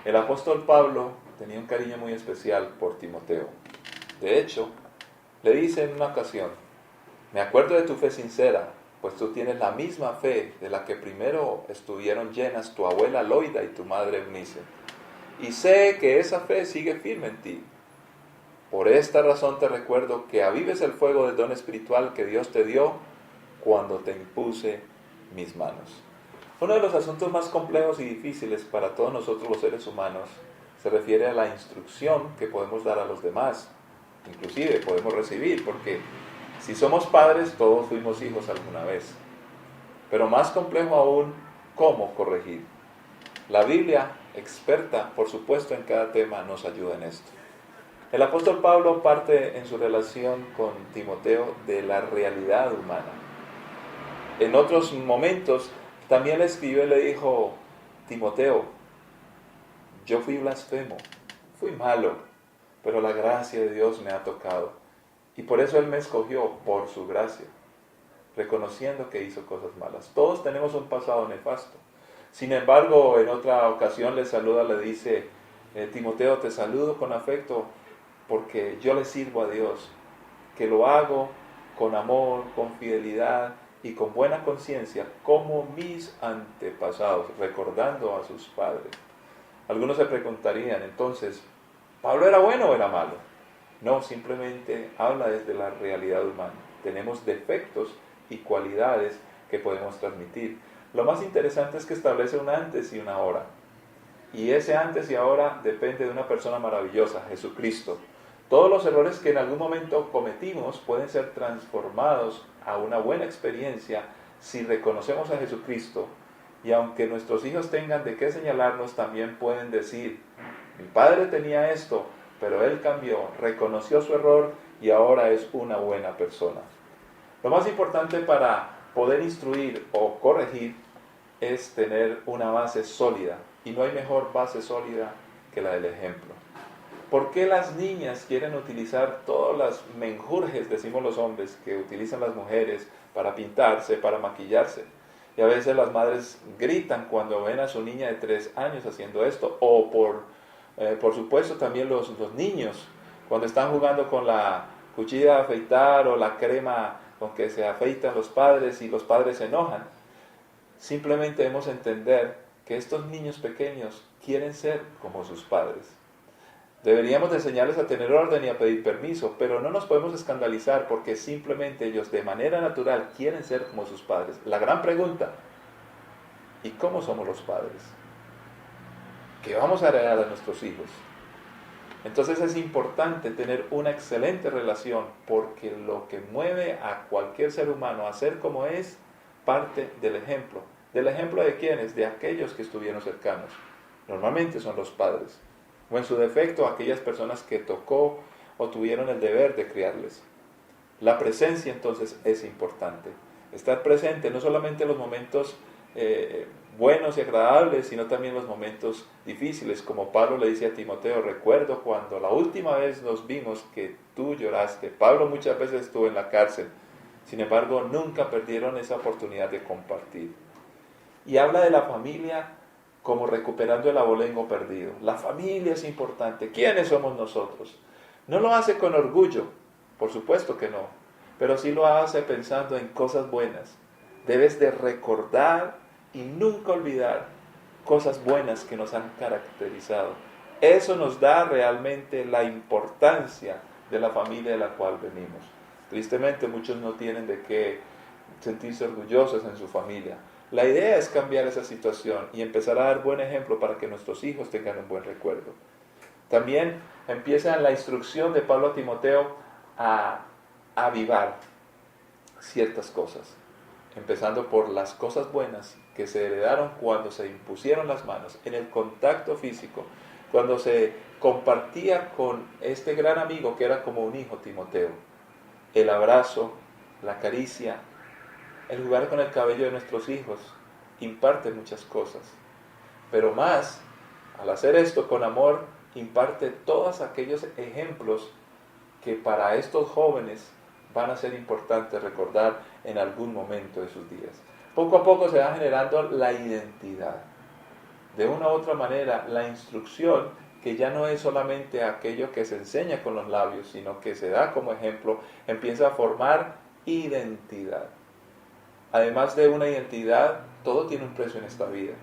El apóstol Pablo tenía un cariño muy especial por Timoteo. De hecho, le dice en una ocasión: me acuerdo de tu fe sincera, pues tú tienes la misma fe de la que primero estuvieron llenas tu abuela Loida y tu madre Eunice. Y sé que esa fe sigue firme en ti. Por esta razón te recuerdo que avives el fuego del don espiritual que Dios te dio cuando te impuse mis manos. Uno de los asuntos más complejos y difíciles para todos nosotros los seres humanos se refiere a la instrucción que podemos dar a los demás. Inclusive podemos recibir, porque si somos padres, todos fuimos hijos alguna vez. Pero más complejo aún, ¿cómo corregir? La Biblia, experta por supuesto en cada tema, nos ayuda en esto. El apóstol Pablo parte en su relación con Timoteo de la realidad humana. En otros momentos también le escribió y le dijo: Timoteo, yo fui blasfemo, fui malo, pero la gracia de Dios me ha tocado. Y por eso Él me escogió, por su gracia, reconociendo que hizo cosas malas. Todos tenemos un pasado nefasto. Sin embargo, en otra ocasión le saluda, le dice: Timoteo, te saludo con afecto porque yo le sirvo a Dios, que lo hago con amor, con fidelidad y con buena conciencia, como mis antepasados, recordando a sus padres. Algunos se preguntarían, entonces, ¿Pablo era bueno o era malo? No, simplemente habla desde la realidad humana. Tenemos defectos y cualidades que podemos transmitir. Lo más interesante es que establece un antes y una ahora. Y ese antes y ahora depende de una persona maravillosa, Jesucristo. Todos los errores que en algún momento cometimos pueden ser transformados a una buena experiencia si reconocemos a Jesucristo. Y aunque nuestros hijos tengan de qué señalarnos, también pueden decir: mi padre tenía esto, pero él cambió, reconoció su error y ahora es una buena persona. Lo más importante para poder instruir o corregir es tener una base sólida, y no hay mejor base sólida que la del ejemplo. ¿Por qué las niñas quieren utilizar todas las menjurjes, decimos los hombres, que utilizan las mujeres para pintarse, para maquillarse? Y a veces las madres gritan cuando ven a su niña de 3 años haciendo esto, o por supuesto también los niños, cuando están jugando con la cuchilla de afeitar o la crema con que se afeitan los padres y los padres se enojan. Simplemente debemos entender que estos niños pequeños quieren ser como sus padres. Deberíamos de enseñarles a tener orden y a pedir permiso, pero no nos podemos escandalizar porque simplemente ellos de manera natural quieren ser como sus padres. La gran pregunta: ¿y cómo somos los padres? ¿Qué vamos a heredar a nuestros hijos? Entonces es importante tener una excelente relación, porque lo que mueve a cualquier ser humano a ser como es parte del ejemplo. ¿Del ejemplo de quiénes? De aquellos que estuvieron cercanos. Normalmente son los padres, o en su defecto aquellas personas que tocó o tuvieron el deber de criarles. La presencia entonces es importante. Estar presente no solamente en los momentos buenos y agradables, sino también en los momentos difíciles. Como Pablo le dice a Timoteo: recuerdo cuando la última vez nos vimos que tú lloraste. Pablo muchas veces estuvo en la cárcel, sin embargo nunca perdieron esa oportunidad de compartir. Y habla de la familia como recuperando el abolengo perdido. La familia es importante. ¿Quiénes somos nosotros? No lo hace con orgullo, por supuesto que no, pero sí lo hace pensando en cosas buenas. Debes de recordar y nunca olvidar cosas buenas que nos han caracterizado. Eso nos da realmente la importancia de la familia de la cual venimos. Tristemente muchos no tienen de qué sentirse orgullosos en su familia. La idea es cambiar esa situación y empezar a dar buen ejemplo para que nuestros hijos tengan un buen recuerdo. También empieza la instrucción de Pablo a Timoteo a avivar ciertas cosas, empezando por las cosas buenas que se heredaron cuando se impusieron las manos, en el contacto físico, cuando se compartía con este gran amigo que era como un hijo, Timoteo. El abrazo, la caricia, el jugar con el cabello de nuestros hijos imparte muchas cosas, pero más, al hacer esto con amor, imparte todos aquellos ejemplos que para estos jóvenes van a ser importantes recordar en algún momento de sus días. Poco a poco se va generando la identidad. de una u otra manera la instrucción, que ya no es solamente aquello que se enseña con los labios, sino que se da como ejemplo, empieza a formar identidad. Además de una identidad, todo tiene un precio en esta vida.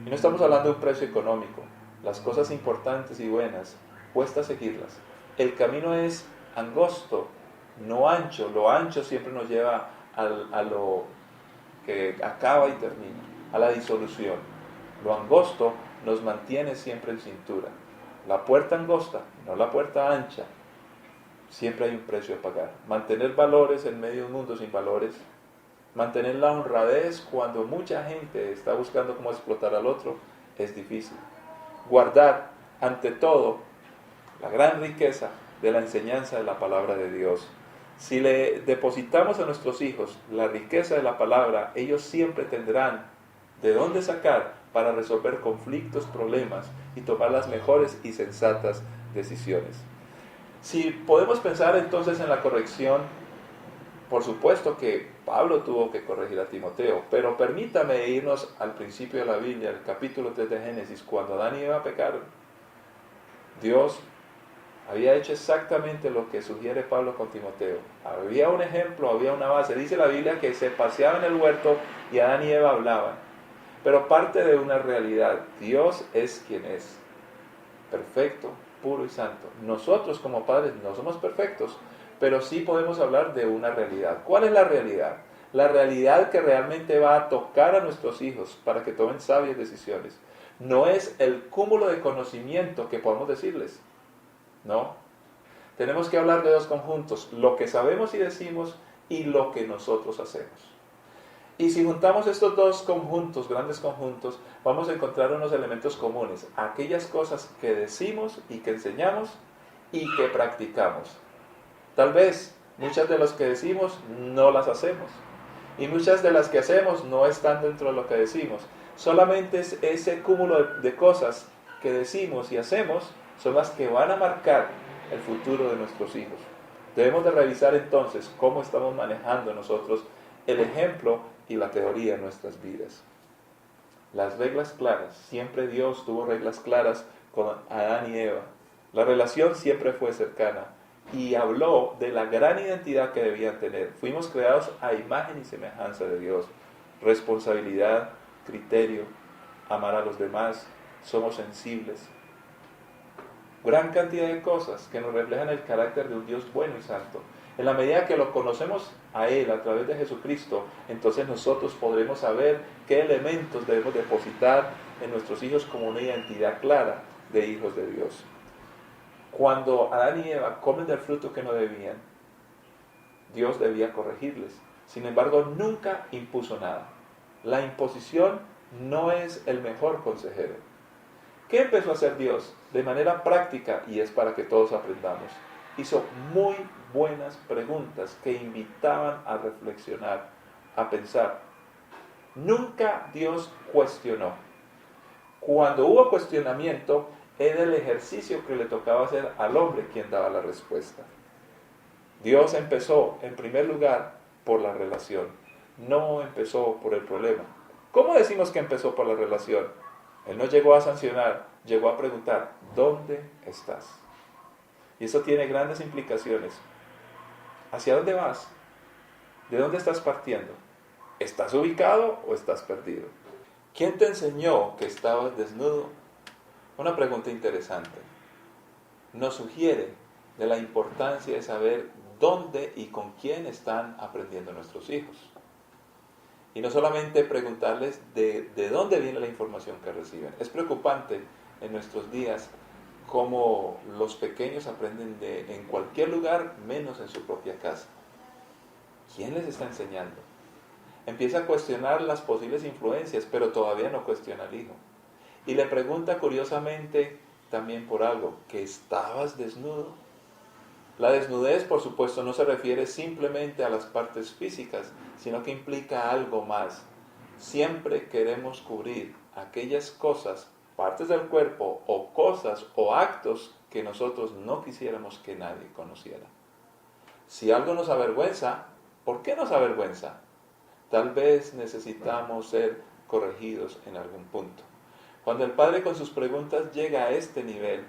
Y no estamos hablando de un precio económico. Las cosas importantes y buenas, cuesta seguirlas. El camino es angosto, no ancho. Lo ancho siempre nos lleva a lo que acaba y termina, a la disolución. Lo angosto nos mantiene siempre en cintura. La puerta angosta, no la puerta ancha. Siempre hay un precio a pagar. Mantener valores en medio de un mundo sin valores. Mantener la honradez cuando mucha gente está buscando cómo explotar al otro es difícil. Guardar, ante todo, la gran riqueza de la enseñanza de la palabra de Dios. Si le depositamos a nuestros hijos la riqueza de la palabra, ellos siempre tendrán de dónde sacar para resolver conflictos, problemas y tomar las mejores y sensatas decisiones. Si podemos pensar entonces en la corrección, por supuesto que Pablo tuvo que corregir a Timoteo, pero permítame irnos al principio de la Biblia, el capítulo 3 de Génesis, cuando Adán y Eva pecaron. Dios había hecho exactamente lo que sugiere Pablo con Timoteo. Había un ejemplo, había una base. Dice la Biblia que se paseaban en el huerto y Adán y Eva hablaban. Pero parte de una realidad. Dios es quien es. Perfecto, puro y santo. Nosotros como padres no somos perfectos, pero sí podemos hablar de una realidad. ¿Cuál es la realidad? La realidad que realmente va a tocar a nuestros hijos para que tomen sabias decisiones. No es el cúmulo de conocimiento que podemos decirles. No. Tenemos que hablar de dos conjuntos, lo que sabemos y decimos y lo que nosotros hacemos. Y si juntamos estos dos conjuntos, grandes conjuntos, vamos a encontrar unos elementos comunes, aquellas cosas que decimos y que enseñamos y que practicamos. Tal vez muchas de las que decimos no las hacemos y muchas de las que hacemos no están dentro de lo que decimos. Solamente es ese cúmulo de cosas que decimos y hacemos son las que van a marcar el futuro de nuestros hijos. Debemos de revisar entonces cómo estamos manejando nosotros el ejemplo y la teoría en nuestras vidas. Las reglas claras, siempre Dios tuvo reglas claras con Adán y Eva. La relación siempre fue cercana y habló de la gran identidad que debían tener. Fuimos creados a imagen y semejanza de Dios. Responsabilidad, criterio, amar a los demás, somos sensibles. Gran cantidad de cosas que nos reflejan el carácter de un Dios bueno y santo. En la medida que lo conocemos a Él a través de Jesucristo, entonces nosotros podremos saber qué elementos debemos depositar en nuestros hijos como una identidad clara de hijos de Dios. Cuando Adán y Eva comen del fruto que no debían, Dios debía corregirles. Sin embargo, nunca impuso nada. La imposición no es el mejor consejero. ¿Qué empezó a hacer Dios? De manera práctica, y es para que todos aprendamos. Hizo muy buenas preguntas que invitaban a reflexionar, a pensar. Nunca Dios cuestionó. Cuando hubo cuestionamiento, era el ejercicio que le tocaba hacer al hombre quien daba la respuesta. Dios empezó, en primer lugar, por la relación. No empezó por el problema. ¿Cómo decimos que empezó por la relación? Él no llegó a sancionar, llegó a preguntar, ¿dónde estás? Y eso tiene grandes implicaciones. ¿Hacia dónde vas? ¿De dónde estás partiendo? ¿Estás ubicado o estás perdido? ¿Quién te enseñó que estabas desnudo? Una pregunta interesante. Nos sugiere de la importancia de saber dónde y con quién están aprendiendo nuestros hijos. Y no solamente preguntarles de dónde viene la información que reciben. Es preocupante en nuestros días cómo los pequeños aprenden en cualquier lugar, menos en su propia casa. ¿Quién les está enseñando? Empieza a cuestionar las posibles influencias, pero todavía no cuestiona al hijo. Y le pregunta curiosamente también por algo, ¿que estabas desnudo? La desnudez, por supuesto, no se refiere simplemente a las partes físicas, sino que implica algo más. Siempre queremos cubrir aquellas cosas, partes del cuerpo o cosas o actos que nosotros no quisiéramos que nadie conociera. Si algo nos avergüenza, ¿por qué nos avergüenza? Tal vez necesitamos ser corregidos en algún punto. Cuando el padre con sus preguntas llega a este nivel,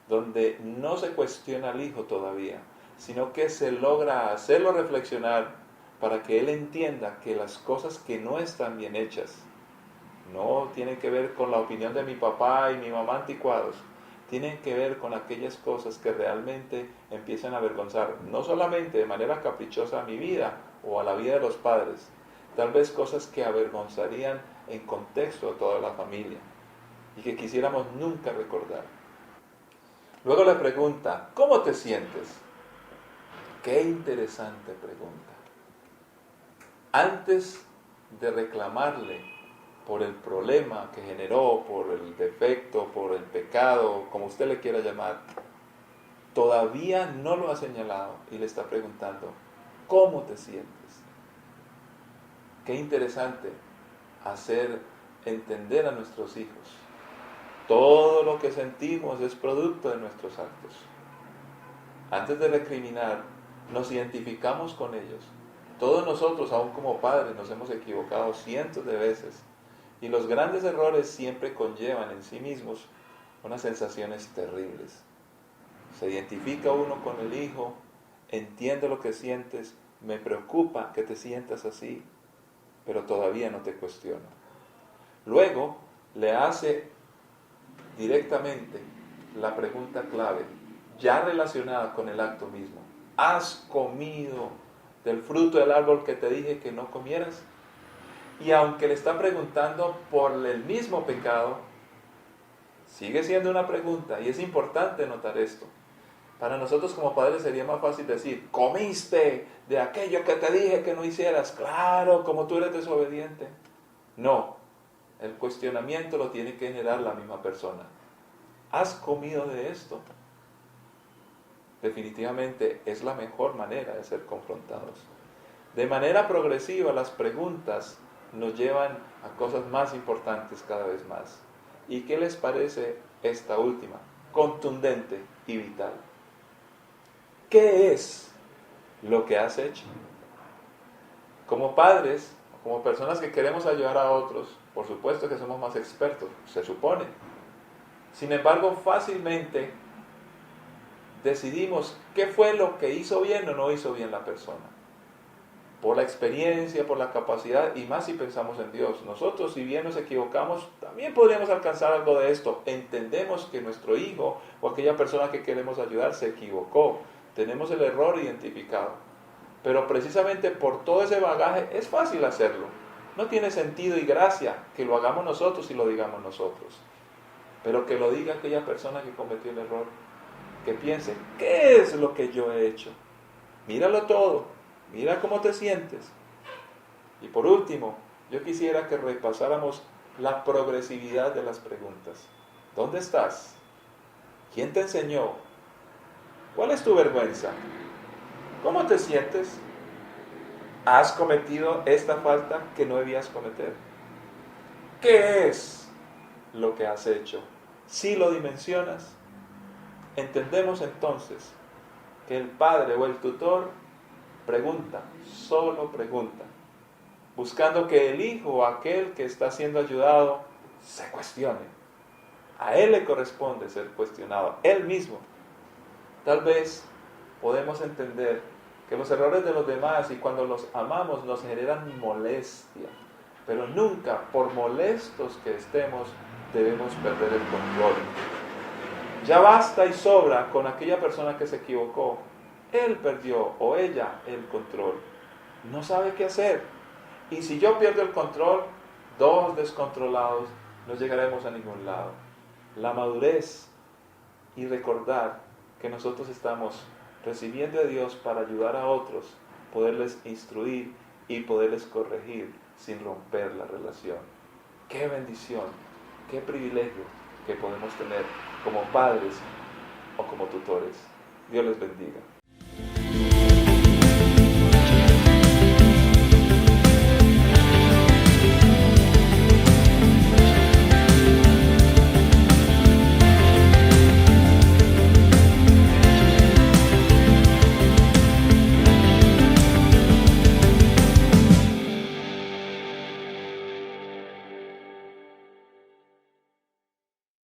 donde no se cuestiona al hijo todavía, sino que se logra hacerlo reflexionar para que él entienda que las cosas que no están bien hechas no tienen que ver con la opinión de mi papá y mi mamá anticuados, tienen que ver con aquellas cosas que realmente empiezan a avergonzar, no solamente de manera caprichosa a mi vida o a la vida de los padres, tal vez cosas que avergonzarían en contexto a toda la familia y que quisiéramos nunca recordar. Luego le pregunta, ¿cómo te sientes? Qué interesante pregunta. Antes de reclamarle por el problema que generó, por el defecto, por el pecado, como usted le quiera llamar, todavía no lo ha señalado y le está preguntando, ¿cómo te sientes? Qué interesante hacer entender a nuestros hijos. Todo lo que sentimos es producto de nuestros actos. Antes de recriminar, nos identificamos con ellos. Todos nosotros, aún como padres, nos hemos equivocado cientos de veces. Y los grandes errores siempre conllevan en sí mismos unas sensaciones terribles. Se identifica uno con el hijo, entiende lo que sientes, me preocupa que te sientas así, pero todavía no te cuestiono. Luego le hace directamente la pregunta clave, ya relacionada con el acto mismo. ¿Has comido del fruto del árbol que te dije que no comieras? Y aunque le está preguntando por el mismo pecado, sigue siendo una pregunta, y es importante notar esto. Para nosotros como padres sería más fácil decir, ¿comiste de aquello que te dije que no hicieras? Claro, como tú eres desobediente. No, el cuestionamiento lo tiene que generar la misma persona. ¿Has comido de esto? Definitivamente es la mejor manera de ser confrontados. De manera progresiva, las preguntas nos llevan a cosas más importantes cada vez más. ¿Y qué les parece esta última? Contundente y vital. ¿Qué es lo que has hecho? Como padres, como personas que queremos ayudar a otros, por supuesto que somos más expertos, se supone. Sin embargo, fácilmente decidimos qué fue lo que hizo bien o no hizo bien la persona. Por la experiencia, por la capacidad, y más si pensamos en Dios. Nosotros, si bien nos equivocamos, también podríamos alcanzar algo de esto. Entendemos que nuestro hijo o aquella persona que queremos ayudar se equivocó. Tenemos el error identificado. Pero precisamente por todo ese bagaje es fácil hacerlo. No tiene sentido y gracia que lo hagamos nosotros y lo digamos nosotros. Pero que lo diga aquella persona que cometió el error. Que piense, ¿qué es lo que yo he hecho? Míralo todo. Mira cómo te sientes. Y por último, yo quisiera que repasáramos la progresividad de las preguntas. ¿Dónde estás? ¿Quién te enseñó? ¿Cuál es tu vergüenza? ¿Cómo te sientes? ¿Has cometido esta falta que no debías cometer? ¿Qué es lo que has hecho? Si lo dimensionas, entendemos entonces que el padre o el tutor pregunta, solo pregunta, buscando que el hijo o aquel que está siendo ayudado se cuestione. A él le corresponde ser cuestionado, él mismo. Tal vez podemos entender que los errores de los demás y cuando los amamos nos generan molestia, pero nunca, por molestos que estemos, debemos perder el control. Ya basta y sobra con aquella persona que se equivocó. Él perdió o ella el control. No sabe qué hacer. Y si yo pierdo el control, dos descontrolados, no llegaremos a ningún lado. La madurez y recordar que nosotros estamos recibiendo de Dios para ayudar a otros, poderles instruir y poderles corregir sin romper la relación. Qué bendición, qué privilegio que podemos tener como padres o como tutores. Dios les bendiga.